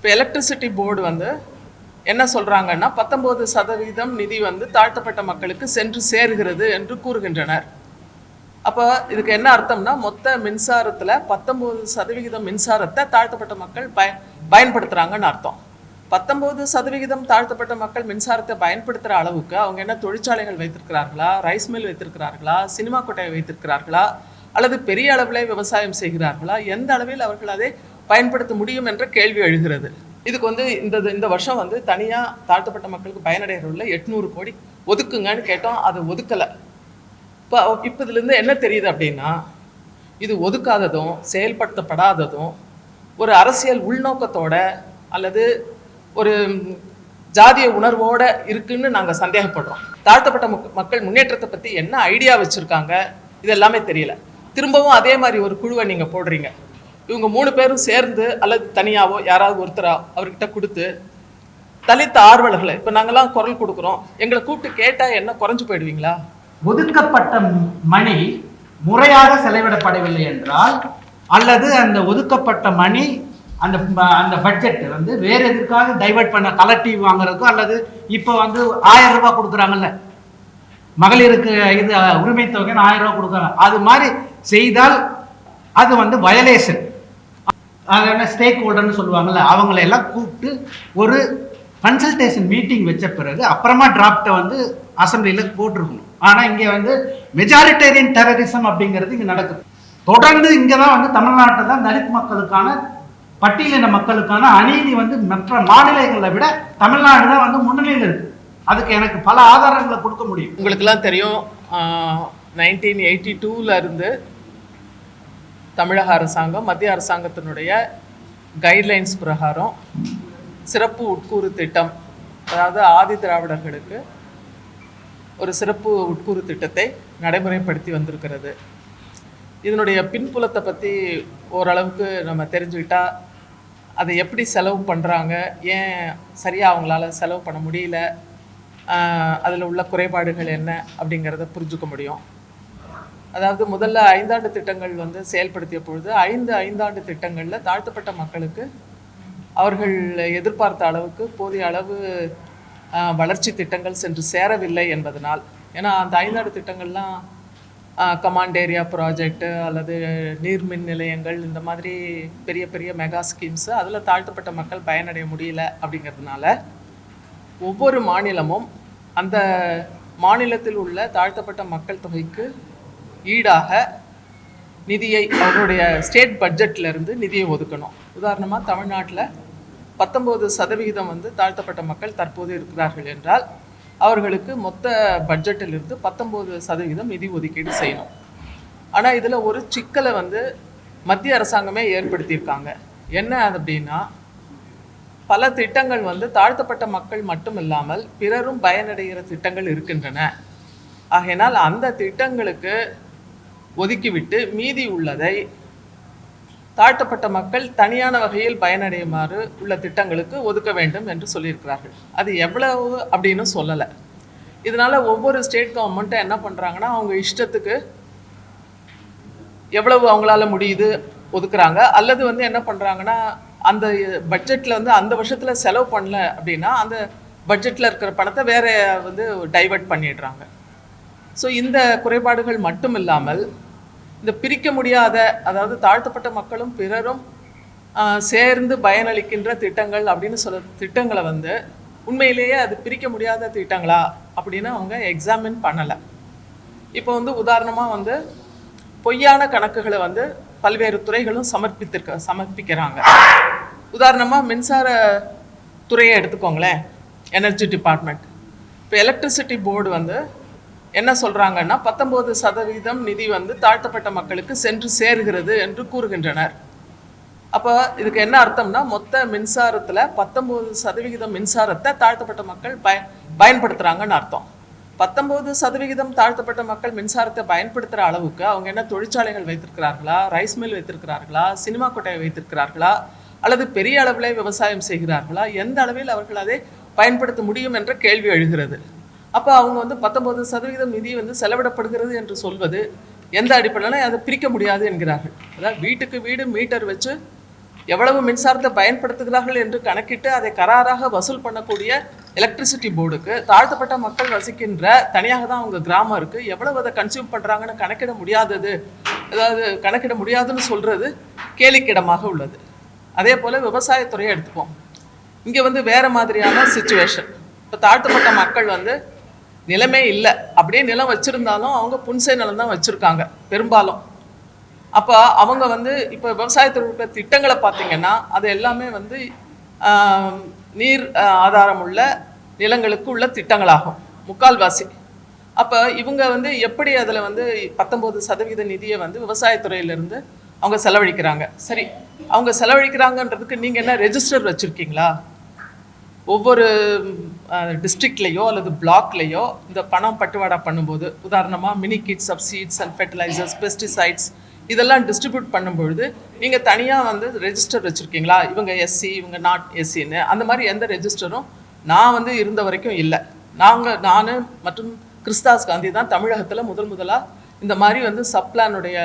இப்போ electricity board வந்து என்ன சொல்கிறாங்கன்னா 19% நிதி வந்து தாழ்த்தப்பட்ட மக்களுக்கு சென்று சேருகிறது என்று கூறுகின்றனர். அப்போ இதுக்கு என்ன அர்த்தம்னா மொத்த மின்சாரத்தில் 19% மின்சாரத்தை தாழ்த்தப்பட்ட மக்கள் பயன்படுத்துகிறாங்கன்னு அர்த்தம். 19% தாழ்த்தப்பட்ட மக்கள் மின்சாரத்தை பயன்படுத்துகிற அளவுக்கு அவங்க என்ன தொழிற்சாலைகள் வைத்திருக்கிறார்களா, ரைஸ் மில் வைத்திருக்கிறார்களா, சினிமா கொட்டையை வைத்திருக்கிறார்களா, அல்லது பெரிய அளவில் விவசாயம் செய்கிறார்களா, எந்த அளவில் அவர்கள் அதை பயன்படுத்த முடியும் என்ற கேள்வி எழுகிறது. இதுக்கு வந்து இந்த வருஷம் வந்து தனியாக தாழ்த்தப்பட்ட மக்களுக்கு பயனடைகிறவங்கள 800 கோடி ஒதுக்குங்கன்னு கேட்டோம். அதை ஒதுக்கலை. இப்போ இதுலேருந்து என்ன தெரியுது அப்படின்னா, இது ஒதுக்காததும் செயல்படுத்தப்படாததும் ஒரு அரசியல் உள்நோக்கத்தோட அல்லது ஒரு ஜாதிய உணர்வோட இருக்குன்னு நாங்கள் சந்தேகப்படுறோம். தாழ்த்தப்பட்ட மக்கள் முன்னேற்றத்தை பற்றி என்ன ஐடியா வச்சுருக்காங்க இது எல்லாமே தெரியல. திரும்பவும் அதே மாதிரி ஒரு குழுவை நீங்கள் போடுறீங்க. இவங்க 3 பேரும் சேர்ந்து அல்லது தனியாவோ யாராவது ஒருத்தரா அவர்கிட்ட கொடுத்து தலித் ஆர்வலர்களை இப்போ நாங்கள்லாம் குரல் கொடுக்குறோம், எங்களை கூப்பிட்டு கேட்டால் என்ன குறைஞ்சு போயிடுவீங்களா? ஒதுக்கப்பட்ட மணி முறையாக செலவிடப்படவில்லை என்றால் அல்லது அந்த ஒதுக்கப்பட்ட மணி அந்த பட்ஜெட் வந்து வேற எதுக்காக டைவர்ட் பண்ண கலெக்டிவ் வாங்குறதுக்கோ அல்லது இப்போ வந்து 1000 ரூபாய் கொடுக்குறாங்கல்ல மகளிருக்கு இது உரிமை தொகை 1000 ரூபாய் கொடுக்குறாங்க, அது மாதிரி செய்தால் அது வந்து வயலேஷன். அது என்ன ஸ்டேக் ஹோல்டர்னு சொல்லுவாங்கல்ல, அவங்கள எல்லாம் கூப்பிட்டு ஒரு கன்சல்டேஷன் மீட்டிங் வச்ச பிறகு அப்புறமா டிராப்டை வந்து அசம்பிளியில் போட்டிருக்கணும். ஆனால் இங்கே வந்து மெஜாரிட்டேரியன் டெரரிசம் அப்படிங்கிறது இங்கே நடக்குது. தொடர்ந்து இங்கே தான் வந்து தமிழ்நாட்டில் தான் தலித் மக்களுக்கான பட்டியலின மக்களுக்கான அநீதி வந்து மற்ற மாநிலங்களை விட தமிழ்நாடு தான் வந்து முன்னணியில் இருக்கு. அதுக்கு எனக்கு பல ஆதாரங்களை கொடுக்க முடியும். உங்களுக்கெல்லாம் தெரியும், 1982 இருந்து தமிழக அரசாங்கம் மத்திய அரசாங்கத்தினுடைய கைட்லைன்ஸ் பிரகாரம் சிறப்பு உட்கூறு திட்டம், அதாவது ஆதி திராவிடர்களுக்கு ஒரு சிறப்பு உட்கூறு திட்டத்தை நடைமுறைப்படுத்தி வந்திருக்கிறது. இதனுடைய பின்புலத்தை பற்றி ஓரளவுக்கு நம்ம தெரிஞ்சுக்கிட்டா அதை எப்படி செலவு பண்ணுறாங்க, ஏன் சரியாக அவங்களால செலவு பண்ண முடியல, அதில் உள்ள குறைபாடுகள் என்ன அப்படிங்கிறத புரிஞ்சுக்க முடியும். அதாவது முதல்ல 5 ஆண்டு திட்டங்கள் வந்து செயல்படுத்திய பொழுது 5 ஐந்தாண்டு திட்டங்களில் தாழ்த்தப்பட்ட மக்களுக்கு அவர்கள் எதிர்பார்த்த அளவுக்கு போதிய அளவு வளர்ச்சி திட்டங்கள் சென்று சேரவில்லை என்பதனால், ஏன்னா அந்த 5 ஆண்டு திட்டங்கள்லாம் கமாண்ட் ஏரியா ப்ராஜெக்டு அல்லது நீர்மின் நிலையங்கள் இந்த மாதிரி பெரிய பெரிய மெகா ஸ்கீம்ஸு, அதில் தாழ்த்தப்பட்ட மக்கள் பயனடைய முடியல. அப்படிங்கிறதுனால ஒவ்வொரு மாநிலமும் அந்த மாநிலத்தில் உள்ள தாழ்த்தப்பட்ட மக்கள் தொகைக்கு ஈடாக நிதியை அவருடைய ஸ்டேட் பட்ஜெட்லேருந்து நிதியை ஒதுக்கணும். உதாரணமாக தமிழ்நாட்டில் 19% வந்து தாழ்த்தப்பட்ட மக்கள் தற்போது இருக்கிறார்கள் என்றால் அவர்களுக்கு மொத்த பட்ஜெட்டிலிருந்து 19% நிதி ஒதுக்கீடு செய்யணும். ஆனால் இதில் ஒரு சிக்கலை வந்து மத்திய அரசாங்கமே ஏற்படுத்தியிருக்காங்க. என்ன அப்படின்னா, பல திட்டங்கள் வந்து தாழ்த்தப்பட்ட மக்கள் மட்டும் இல்லாமல் பிறரும் பயனடைகிற திட்டங்கள் இருக்கின்றன. ஆகையினால் அந்த திட்டங்களுக்கு ஒதுக்கிவிட்டு மீதி உள்ளதை தாழ்த்தப்பட்ட மக்கள் தனியான வகையில் பயனடையுமாறு உள்ள திட்டங்களுக்கு ஒதுக்க வேண்டும் என்று சொல்லியிருக்கிறார்கள். அது எவ்வளவு அப்படின்னு சொல்லலை. இதனால் ஒவ்வொரு ஸ்டேட் கவர்மெண்ட்டும் என்ன பண்ணுறாங்கன்னா, அவங்க இஷ்டத்துக்கு எவ்வளவு அவங்களால முடியுது ஒதுக்குறாங்க. அல்லது வந்து என்ன பண்ணுறாங்கன்னா, அந்த பட்ஜெட்டில் வந்து அந்த வருஷத்தில் செலவு பண்ணல அப்படின்னா அந்த பட்ஜெட்டில் இருக்கிற பணத்தை வேற வந்து டைவர்ட் பண்ணிடுறாங்க. ஸோ இந்த குறைபாடுகள் மட்டும் இல்லாமல் இந்த பிரிக்க முடியாத, அதாவது தாழ்த்தப்பட்ட மக்களும் பிறரும் சேர்ந்து பயனளிக்கின்ற திட்டங்கள் அப்படின்னு சொல்ல திட்டங்களை வந்து உண்மையிலேயே அது பிரிக்க முடியாத திட்டங்களா அப்படின்னு அவங்க எக்ஸாமின் பண்ணலை. இப்போ வந்து உதாரணமாக வந்து பொய்யான கணக்குகளை வந்து பல்வேறு துறைகளும் சமர்ப்பிக்கிறாங்க. உதாரணமாக மின்சார துறையை எடுத்துக்கோங்களேன், எனர்ஜி டிபார்ட்மெண்ட். இப்போ எலக்ட்ரிசிட்டி போர்டு வந்து என்ன சொல்கிறாங்கன்னா 19% நிதி வந்து தாழ்த்தப்பட்ட மக்களுக்கு சென்று சேருகிறது என்று கூறுகின்றனர். அப்போ இதுக்கு என்ன அர்த்தம்னா, மொத்த மின்சாரத்தில் 19% மின்சாரத்தை தாழ்த்தப்பட்ட மக்கள் பயன்படுத்துகிறாங்கன்னு அர்த்தம். 19% தாழ்த்தப்பட்ட மக்கள் மின்சாரத்தை பயன்படுத்துகிற அளவுக்கு அவங்க என்ன தொழிற்சாலைகள் வைத்திருக்கிறார்களா, ரைஸ் மில் வைத்திருக்கிறார்களா, சினிமா கொட்டையை வைத்திருக்கிறார்களா, அல்லது பெரிய அளவில் விவசாயம் செய்கிறார்களா, எந்த அளவில் அவர்கள் அதை பயன்படுத்த முடியும் என்ற கேள்வி எழுகிறது. அப்போ அவங்க வந்து 19% நிதி வந்து செலவிடப்படுகிறது என்று சொல்வது எந்த அடிப்படையிலும் அதை பிரிக்க முடியாது என்கிறார்கள். அதாவது வீட்டுக்கு வீடு மீட்டர் வச்சு எவ்வளவு மின்சாரத்தை பயன்படுத்துகிறார்கள் என்று கணக்கிட்டு அதை கராராக வசூல் பண்ணக்கூடிய எலக்ட்ரிசிட்டி போர்டுக்கு தாழ்த்தப்பட்ட மக்கள் வசிக்கின்ற தனியாக தான் அவங்க கிராமம் இருக்குது, எவ்வளவு அதை கன்சியூம் பண்ணுறாங்கன்னு கணக்கிட முடியாதது, அதாவது கணக்கிட முடியாதுன்னு சொல்கிறது கேலிக்கிடமாக உள்ளது. அதே போல் விவசாயத்துறையை எடுத்துப்போம். இங்கே வந்து வேறு மாதிரியான சிச்சுவேஷன். இப்போ தாழ்த்தப்பட்ட மக்கள் வந்து நிலமே இல்லை, அப்படியே நிலம் வச்சுருந்தாலும் அவங்க புன்சை நிலம் தான் வச்சுருக்காங்க பெரும்பாலும். அப்போ அவங்க வந்து இப்போ விவசாயத்தில் இருக்கிற திட்டங்களை பார்த்தீங்கன்னா அது எல்லாமே வந்து நீர் ஆதாரம் உள்ள நிலங்களுக்கு உள்ள திட்டங்களாகும் முக்கால்வாசி. அப்போ இவங்க வந்து எப்படி அதில் வந்து 19% நிதியை வந்து விவசாயத்துறையிலேருந்து அவங்க செலவழிக்கிறாங்க. சரி, அவங்க செலவழிக்கிறாங்கன்றதுக்கு நீங்கள் என்ன ரெஜிஸ்டர் வச்சுருக்கீங்களா? ஒவ்வொரு டிஸ்ட்ரிக்ட்லேயோ அல்லது பிளாக்லேயோ இந்த பணம் பட்டுவாடா பண்ணும்போது, உதாரணமாக mini kits of seeds and fertilisers, pesticides இதெல்லாம் டிஸ்ட்ரிபியூட் பண்ணும்பொழுது நீங்கள் தனியாக வந்து ரெஜிஸ்டர் வச்சுருக்கீங்களா? இவங்க எஸ்சி, இவங்க நாட் எஸ்சின்னு அந்த மாதிரி எந்த ரெஜிஸ்டரும் நான் வந்து இருந்த வரைக்கும் இல்லை. நான் மற்றும் கிறிஸ்தாஸ் காந்தி தான் தமிழகத்தில் முதலாக இந்த மாதிரி வந்து சப்ளானுடைய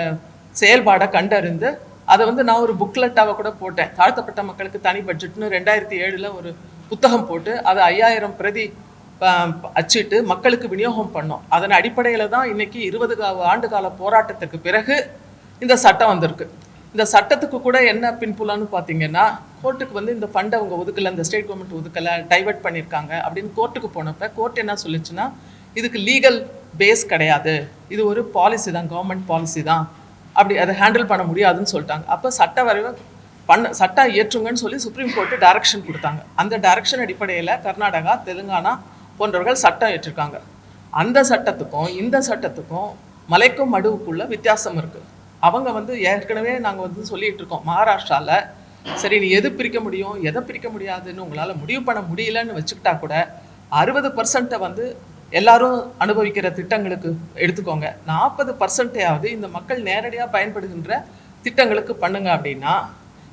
செயல்பாடை கண்டறிந்து அதை வந்து நான் ஒரு புக்லெட்டாக கூட போட்டேன். தாழ்த்தப்பட்ட மக்களுக்கு தனி பட்ஜெட்னு 2007 ஒரு புத்தகம் போட்டு அதை 5000 பிரதி அச்சிட்டு மக்களுக்கு விநியோகம் பண்ணோம். அதன் அடிப்படையில் தான் இன்னைக்கு 20 ஆண்டு கால போராட்டத்துக்கு பிறகு இந்த சட்டம் வந்திருக்கு. இந்த சட்டத்துக்கு கூட என்ன பின்புலன்னு பார்த்தீங்கன்னா, கோர்ட்டுக்கு வந்து இந்த ஃபண்டை அவங்க ஒதுக்கலை, இந்த ஸ்டேட் கவர்மெண்ட் ஒதுக்கலை, டைவெர்ட் பண்ணியிருக்காங்க அப்படின்னு கோர்ட்டுக்கு போனப்போ கோர்ட் என்ன சொல்லிச்சுன்னா, இதுக்கு லீகல் பேஸ் கிடையாது, இது ஒரு பாலிசி தான், கவர்மெண்ட் பாலிசி தான், அப்படி அதை ஹேண்டில் பண்ண முடியாதுன்னு சொல்லிட்டாங்க. அப்போ சட்டம் இயற்றுங்கன்னு சொல்லி சுப்ரீம் கோர்ட்டு டைரக்ஷன் கொடுத்தாங்க. அந்த டைரக்ஷன் அடிப்படையில் கர்நாடகா, தெலுங்கானா போன்றவர்கள் சட்டம் ஏற்றிருக்காங்க. அந்த சட்டத்துக்கும் இந்த சட்டத்துக்கும் மலைக்கும் மடுவுக்குள்ள வித்தியாசம் இருக்குது. அவங்க வந்து ஏற்கனவே நாங்கள் வந்து சொல்லிகிட்டு இருக்கோம், மகாராஷ்டிராவில் சரி நீ எது பிரிக்க முடியும் எதை பிரிக்க முடியாதுன்னு உங்களால் முடிவு பண்ண முடியலன்னு வச்சுக்கிட்டா கூட 60% வந்து எல்லாரும் அனுபவிக்கிற திட்டங்களுக்கு எடுத்துக்கோங்க, 40%ஆவது இந்த மக்கள் நேரடியாக பயன்படுகின்ற திட்டங்களுக்கு பண்ணுங்க அப்படின்னா.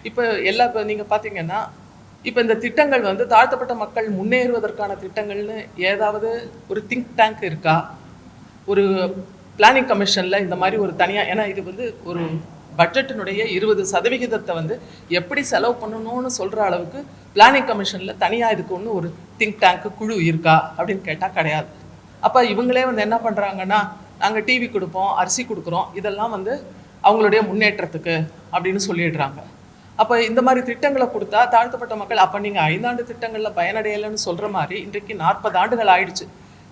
இப்போ நீங்கள் பார்த்தீங்கன்னா இப்போ இந்த திட்டங்கள் வந்து தாழ்த்தப்பட்ட மக்கள் முன்னேறுவதற்கான திட்டங்கள்னு ஏதாவது ஒரு திங்க் டேங்க் இருக்கா? ஒரு பிளானிங் கமிஷனில் இந்த மாதிரி ஒரு தனியாக, ஏன்னா இது வந்து ஒரு பட்ஜெட்டினுடைய 20% வந்து எப்படி செலவு பண்ணணும்னு சொல்கிற அளவுக்கு பிளானிங் கமிஷனில் தனியாக இதுக்கு ஒன்று ஒரு திங்க் டேங்க்கு குழு இருக்கா அப்படின்னு கேட்டால் கிடையாது. அப்போ இவங்களே வந்து என்ன பண்ணுறாங்கன்னா, நாங்கள் டிவி கொடுப்போம், அரிசி கொடுக்குறோம், இதெல்லாம் வந்து அவங்களுடைய முன்னேற்றத்துக்கு அப்படின்னு சொல்லிடுறாங்க. அப்போ இந்த மாதிரி திட்டங்களை கொடுத்தா தாழ்த்தப்பட்ட மக்கள், அப்போ நீங்கள் 5 ஆண்டு திட்டங்களில் பயனடையலைன்னு சொல்கிற மாதிரி இன்றைக்கு 40 ஆண்டுகள் ஆயிடுச்சு.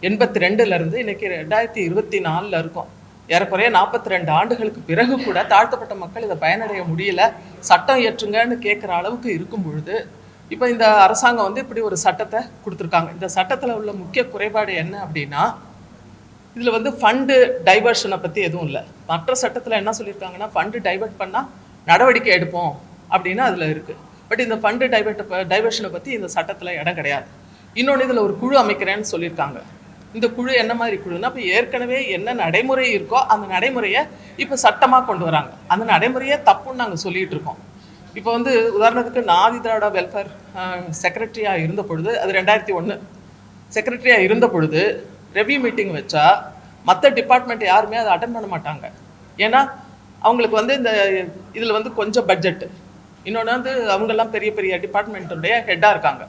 82லேருந்து இன்றைக்கி 2024 இருக்கோம். ஏறக்குறைய 42 ஆண்டுகளுக்கு பிறகு கூட தாழ்த்தப்பட்ட மக்கள் இதை பயனடைய முடியல, சட்டம் இயற்றுங்கன்னு கேட்குற அளவுக்கு இருக்கும் பொழுது இப்போ இந்த அரசாங்கம் வந்து இப்படி ஒரு சட்டத்தை கொடுத்துருக்காங்க. இந்த சட்டத்தில் உள்ள முக்கிய குறைபாடு என்ன அப்படின்னா, இதில் வந்து ஃபண்டு டைவர்ஷனை பற்றி எதுவும் இல்லை. மற்ற சட்டத்தில் என்ன சொல்லியிருக்காங்கன்னா, ஃபண்டு டைவர்ட் பண்ணால் நடவடிக்கை எடுப்போம் அப்படின்னு அதில் இருக்குது. பட் இந்த ஃபண்டு டைவர்ஷனை பற்றி இந்த சட்டத்தில் இடம் கிடையாது. இன்னொன்று, இதில் ஒரு குழு அமைக்கிறேன்னு சொல்லியிருக்காங்க. இந்த குழு என்ன மாதிரி குழுன்னா, இப்போ ஏற்கனவே என்ன நடைமுறை இருக்கோ அந்த நடைமுறையை இப்போ சட்டமாக கொண்டு வராங்க. அந்த நடைமுறையே தப்புன்னு நாங்கள் சொல்லிகிட்டு இருக்கோம். இப்போ வந்து உதாரணத்துக்கு ஆதி திராவிட வெல்ஃபேர் செக்ரட்டரியாக இருந்த பொழுது, அது 2001 செக்ரட்டரியாக இருந்த பொழுது ரெவ்யூ மீட்டிங் வச்சா மற்ற டிபார்ட்மெண்ட் யாருமே அதை அட்டன் பண்ண மாட்டாங்க. ஏன்னா அவங்களுக்கு வந்து இந்த இதில் வந்து கொஞ்சம் பட்ஜெட்டு, இன்னொன்று வந்து அவங்கெல்லாம் பெரிய பெரிய டிபார்ட்மெண்ட்டுடைய ஹெட்டாக இருக்காங்க.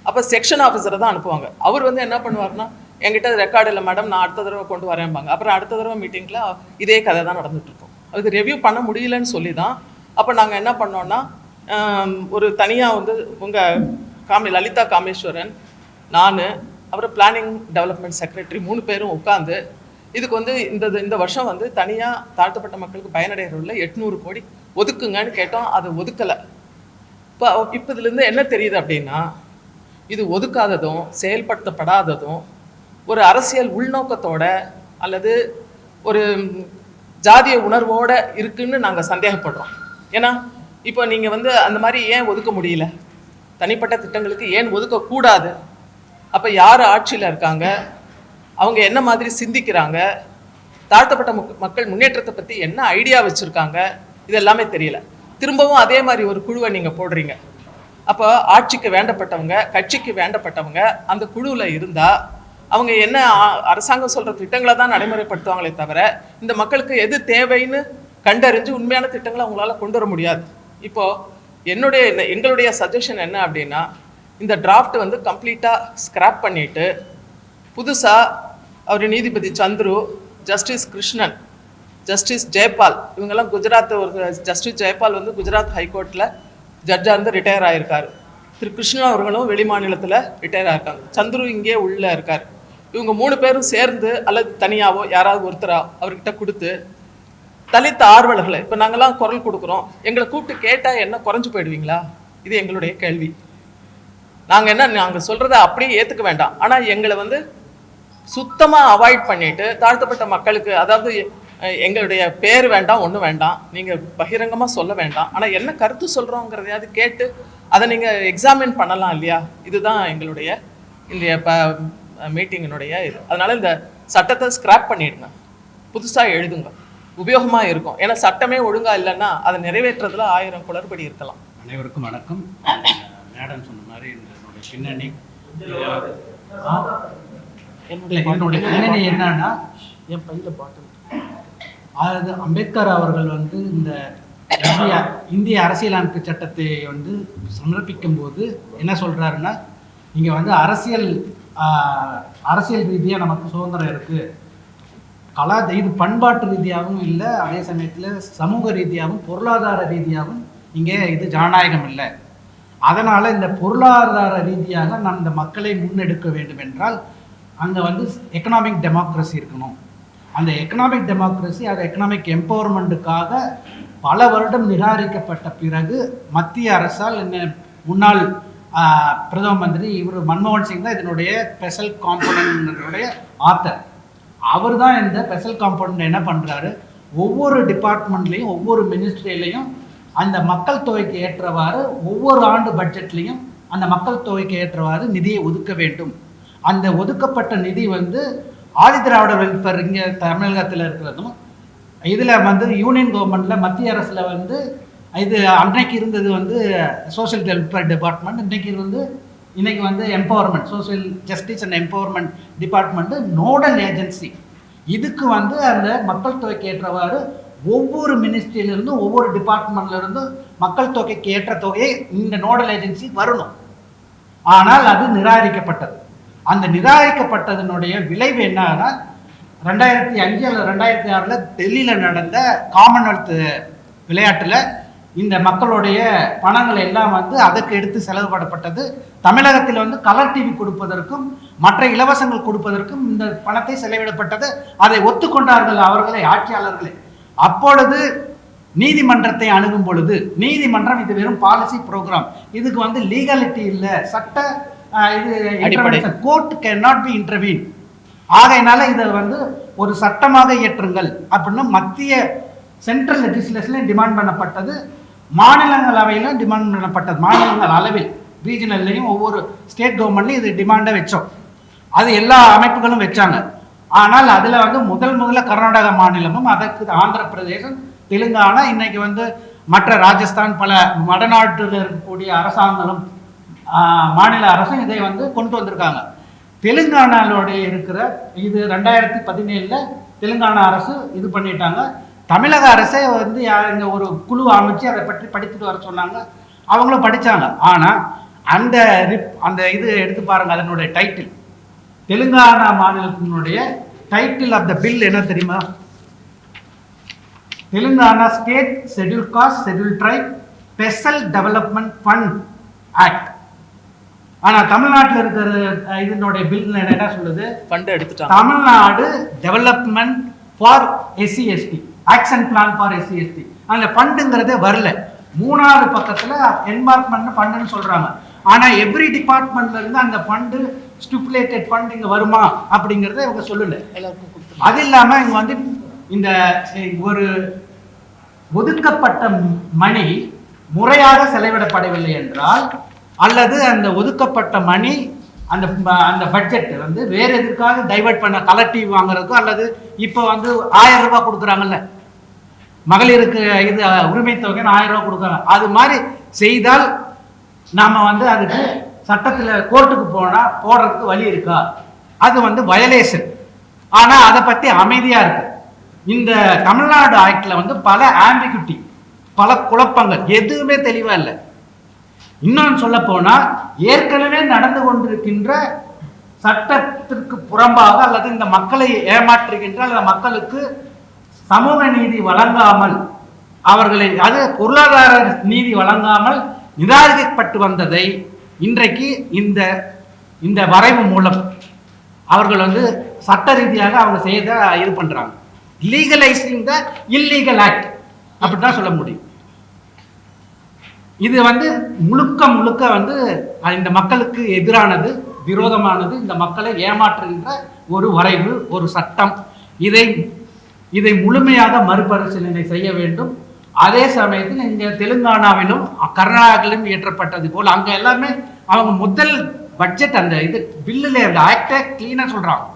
அப்போ செக்ஷன் ஆஃபீஸரை தான் அனுப்புவாங்க. அவர் வந்து என்ன பண்ணுவார்னா, என்கிட்ட ரெக்கார்டு இல்லை மேடம், நான் அடுத்த தடவை கொண்டு வரேன்பாங்க. அப்புறம் அடுத்த தடவை மீட்டிங்கில் இதே கதை தான் நடந்துகிட்ருக்கோம். அதுக்கு ரெவ்யூ பண்ண முடியலன்னு சொல்லி தான் அப்போ நாங்கள் என்ன பண்ணோன்னா, ஒரு தனியாக வந்து உங்கள் லலிதா காமேஸ்வரன், நான், அப்புறம் பிளானிங் டெவலப்மெண்ட் செக்ரட்டரி 3 பேரும் உட்காந்து இதுக்கு வந்து இந்த வருஷம் வந்து தனியாக தாழ்த்தப்பட்ட மக்களுக்கு பயனடைகிறவங்கள 800 கோடி ஒதுக்குங்கன்னு கேட்டோம். அதை ஒதுக்கலை. இப்போ இதுலேருந்து என்ன தெரியுது அப்படின்னா, இது ஒதுக்காததும் செயல்படுத்தப்படாததும் ஒரு அரசியல் உள்நோக்கத்தோட அல்லது ஒரு ஜாதிய உணர்வோட இருக்குன்னு நாங்கள் சந்தேகப்படுறோம். ஏன்னா இப்போ நீங்கள் வந்து அந்த மாதிரி ஏன் ஒதுக்க முடியல, தனிப்பட்ட திட்டங்களுக்கு ஏன் ஒதுக்கக்கூடாது? அப்போ யார் ஆட்சியில் இருக்காங்க, அவங்க என்ன மாதிரி சிந்திக்கிறாங்க, தாழ்த்தப்பட்ட மக்கள் முன்னேற்றத்தை பற்றி என்ன ஐடியா வச்சுருக்காங்க, இது எல்லாமே தெரியல. திரும்பவும் அதே மாதிரி ஒரு குழுவை நீங்கள் போடுறீங்க. அப்போ ஆட்சிக்கு வேண்டப்பட்டவங்க, கட்சிக்கு வேண்டப்பட்டவங்க அந்த குழுவில் இருந்தால் அவங்க என்ன அரசாங்கம் சொல்கிற திட்டங்களை தான் நடைமுறைப்படுத்துவாங்களே தவிர இந்த மக்களுக்கு எது தேவைன்னு கண்டறிஞ்சு உண்மையான திட்டங்களை அவங்களால கொண்டு வர முடியாது. இப்போது எங்களுடைய சஜஷன் என்ன அப்படின்னா, இந்த டிராஃப்ட் வந்து கம்ப்ளீட்டாக ஸ்கிராப் பண்ணிவிட்டு புதுசாக அவர் நீதிபதி சந்துரு, ஜஸ்டிஸ் கிருஷ்ணன், ஜஸ்டிஸ் ஜெயபால், இவங்கெல்லாம் குஜராத், ஒரு ஜஸ்டிஸ் ஜெயபால் வந்து குஜராத் ஹைகோர்ட்டில் ஜட்ஜாக இருந்து ரிட்டையர் ஆகியிருக்காரு. திரு கிருஷ்ணன் அவர்களும் வெளி மாநிலத்தில் ரிட்டையர் ஆகிருக்காங்க. சந்துரு இங்கே உள்ளே இருக்கார். இவங்க 3 பேரும் சேர்ந்து அல்லது தனியாவோ யாராவது ஒருத்தரா அவர்கிட்ட கொடுத்து தலித் ஆர்வலர்களை, இப்போ நாங்கள்லாம் குரல் கொடுக்குறோம், எங்களை கூப்பிட்டு கேட்டால் என்ன குறைஞ்சு போயிடுவீங்களா? இது எங்களுடைய கேள்வி. நாங்கள் சொல்கிறத அப்படியே ஏற்றுக்க வேண்டாம், ஆனால் எங்களை வந்து சுத்தமாக அவாய்ட் பண்ணிட்டு தாழ்த்தப்பட்ட மக்களுக்கு, அதாவது எங்களுடைய பேர் வேண்டாம், ஒன்றும் வேண்டாம், நீங்கள் பகிரங்கமாக சொல்ல வேண்டாம், ஆனால் என்ன கருத்து சொல்கிறோங்கிறதையாவது கேட்டு அதை நீங்கள் எக்ஸாமின் பண்ணலாம் இல்லையா? இதுதான் எங்களுடைய இந்த மீட்டிங்கினுடைய இது. அதனால் இந்த சட்டத்தை ஸ்கிராப் பண்ணிடுங்க, புதுசாக எழுதுங்க, உபயோகமாக இருக்கும். ஏன்னா சட்டமே ஒழுங்காக இல்லைன்னா அதை நிறைவேற்றுறதுல 1000 குளறுபடி இருக்கலாம். அனைவருக்கும் வணக்கம். மேடம் சொன்ன மாதிரி என்னுடைய பின்னணி என்னன்னா, என் பையில் பாட்டில், அதாவது அம்பேத்கர் அவர்கள் வந்து இந்த இந்திய அரசியலமைப்பு சட்டத்தை வந்து சமர்ப்பிக்கும் போது என்ன சொல்றாருன்னா, இங்க வந்து அரசியல் ரீதியாக நமக்கு சுதந்திரம் இருக்கு, இது பண்பாட்டு ரீதியாகவும் இல்லை, அதே சமயத்தில் சமூக ரீதியாகவும் பொருளாதார ரீதியாகவும் இங்கே இது ஜனநாயகம் இல்லை. அதனால இந்த பொருளாதார ரீதியாக நாம் இந்த மக்களை முன்னெடுக்க வேண்டும் என்றால் அங்கே வந்து எக்கனாமிக் டெமோக்ரஸி இருக்கணும். அந்த எக்கனாமிக் டெமோக்ரஸி, அது எக்கனாமிக் எம்பவர்மெண்ட்டுக்காக பல வருடம் நிராகரிக்கப்பட்ட பிறகு மத்திய அரசால் முன்னாள் பிரதம மந்திரி இவர் மன்மோகன் சிங் தான் இதனுடைய ஸ்பெஷல் காம்பனன்ட்னுடைய ஆத்தர். அவர் தான் இந்த ஸ்பெஷல் காம்பனன்ட் என்ன பண்ணுறாரு, ஒவ்வொரு டிபார்ட்மெண்ட்லேயும் ஒவ்வொரு மினிஸ்ட்ரியிலையும் அந்த மக்கள் தொகைக்கு ஏற்றவாறு ஒவ்வொரு ஆண்டு பட்ஜெட்லேயும் அந்த மக்கள் தொகைக்கு ஏற்றவாறு நிதியை ஒதுக்க வேண்டும். அந்த ஒதுக்கப்பட்ட நிதி வந்து ஆதிதிராவிட வெல்ஃபேர் இங்கே தமிழகத்தில் இருக்கிறதும், இதில் வந்து யூனியன் கவர்மெண்ட்டில் மத்திய அரசில் வந்து இது அன்னைக்கு இருந்தது வந்து சோஷியல் வெல்ஃபேர் டிபார்ட்மெண்ட், இன்னைக்கு வந்து empowerment, social justice and empowerment department nodal agency. இதுக்கு வந்து அந்த மக்கள் தொகைக்கு ஏற்றவாறு ஒவ்வொரு மினிஸ்ட்ரியிலிருந்தும் ஒவ்வொரு டிபார்ட்மெண்ட்லேருந்தும் மக்கள் தொகைக்கு ஏற்ற தொகையை இந்த நோடல் ஏஜென்சி வரணும். ஆனால் அது நிராகரிக்கப்பட்டது. அந்த நிராகரிக்கப்பட்டதனுடைய விளைவு என்னன்னா, 2005 அல்லது 2006 டெல்லியில் நடந்த காமன்வெல்த் விளையாட்டில் இந்த மக்களுடைய பணங்கள் எல்லாம் வந்து அதற்கு எடுத்து செலவுபடப்பட்டது. தமிழகத்தில் வந்து கலர் டிவி கொடுப்பதற்கும் மற்ற இலவசங்கள் கொடுப்பதற்கும் இந்த பணத்தை செலவிடப்பட்டது. அதை ஒத்துக்கொண்டார்கள் அவர்களை, ஆட்சியாளர்களை. அப்பொழுது நீதிமன்றத்தை அணுகும் பொழுது, நீதிமன்றம் இது வெறும் பாலிசி ப்ரோக்ராம், இதுக்கு வந்து லீகாலிட்டி இல்லை, சட்ட இது court can not be intervene, ஆகையினால இதை வந்து ஒரு சட்டமாக இயற்றுங்கள் அப்படின்னு மத்திய சென்ட்ரல் லெஜிஸ்லேஷன்ல டிமாண்ட் பண்ணப்பட்டது. மாநிலங்களவையிலும் டிமாண்ட் பண்ணப்பட்டது. மாநிலங்கள் அளவில் ரீஜனல்லையும் ஒவ்வொரு ஸ்டேட் கவர்மெண்ட்லையும் இது டிமாண்டை வச்சோம். அது எல்லா அமைப்புகளும் வச்சாங்க. ஆனால் அதில் வந்து முதல்ல கர்நாடக மாநிலமும், அதற்கு ஆந்திர பிரதேசம், தெலுங்கானா, இன்னைக்கு வந்து மற்ற ராஜஸ்தான், பல வடநாட்டில் இருக்கக்கூடிய அரசாங்கங்களும் மாநில அரசும் இதை வந்து கொண்டு வந்திருக்காங்க. தெலுங்கானாவோடைய இருக்கிற இது 2017 தெலுங்கானா அரசு இது பண்ணிட்டாங்க. தமிழக அரசே வந்து இங்கே ஒரு குழு அமைச்சு அதை பற்றி படித்துட்டு வர சொன்னாங்க. அவங்களும் படித்தாங்க. ஆனால் அந்த இது எடுத்து பாருங்க, அதனுடைய டைட்டில், தெலுங்கானா மாநிலத்தினுடைய டைட்டில் ஆஃப் த பில் என்ன தெரியுமா? Telangana state schedule caste schedule tribe special development fund act. ஆனால் தமிழ்நாட்டில் இருக்கிற இதனுடைய பில் என்ன சொல்லுது? ஃபண்ட் எடுத்துட்டாங்க. Tamil Nadu development for SC ST, action plan for SC ST. அந்த ஃபண்டுங்கிறதே வரல. 3வது பக்கத்தில் என்பார்க்மெண்ட் ஃபண்டுன்னு சொல்கிறாங்க. ஆனால் எவ்ரி டிபார்ட்மெண்ட்ல இருந்து அந்த ஃபண்டு ஸ்டிப்புலேட்டட் ஃபண்ட் இங்கே வருமா அப்படிங்கிறத இவங்க சொல்லலை. அது இல்லாமல் இங்கே வந்து இந்த ஒரு ஒதுக்கப்பட்ட மணி முறையாக செலவிடப்படவில்லை என்றால், அல்லது அந்த ஒதுக்கப்பட்ட மணி அந்த பட்ஜெட் வந்து வேற எதுக்காக டைவர்ட் பண்ண, கலர் டிவி வாங்குறதுக்கோ, அல்லது இப்போ வந்து 1000 ரூபாய் கொடுக்குறாங்கல்ல மகளிருக்கு, இது உரிமை தொகை 1000 ரூபாய் கொடுக்குறாங்க, அது மாதிரி செய்தால் நாம வந்து அதுக்கு சட்டத்தில் கோர்ட்டுக்கு போடுறதுக்கு வழி இருக்கா? அது வந்து வயலேஷன். ஆனால் அதை பற்றி அமைதியாக இருக்கு. இந்த தமிழ்நாடு ஆக்டில் வந்து பல ஆம்பிகுட்டி, பல குழப்பங்கள், எதுவுமே தெளிவாக இல்லை. இன்னொன்று சொல்ல போனா ஏற்கனவே நடந்து கொண்டிருக்கின்ற சட்டத்திற்கு புறம்பாக அல்லது இந்த மக்களை ஏமாற்றுகின்ற அல்லது மக்களுக்கு சமூக நீதி வழங்காமல் அவர்களை அது பொருளாதார நீதி வழங்காமல் நிராகரிக்கப்பட்டு வந்ததை இன்றைக்கு இந்த இந்த வரைவு மூலம் அவர்கள் வந்து சட்ட ரீதியாக அவங்க செய்த இது பண்றாங்க. லீகலைசிங் த இல்லீகல் ஆக்ட் அப்படிதான் சொல்ல முடியும். இது வந்து முழுக்க முழுக்க வந்து இந்த மக்களுக்கு எதிரானது, விரோதமானது, இந்த மக்களை ஏமாற்றுகின்ற ஒரு வரைவு, ஒரு சட்டம். இதை முழுமையாக மறுபரிசீலனை செய்ய வேண்டும். அதே சமயத்தில் இங்க தெலுங்கானாவிலும் கர்நாடகாவிலும் இயற்றப்பட்டது போல் அங்க எல்லாமே அவங்க முதல் பட்ஜெட் அந்த இது பில்லுல அந்த ஆக்டை கிளீனா சொல்றாங்க.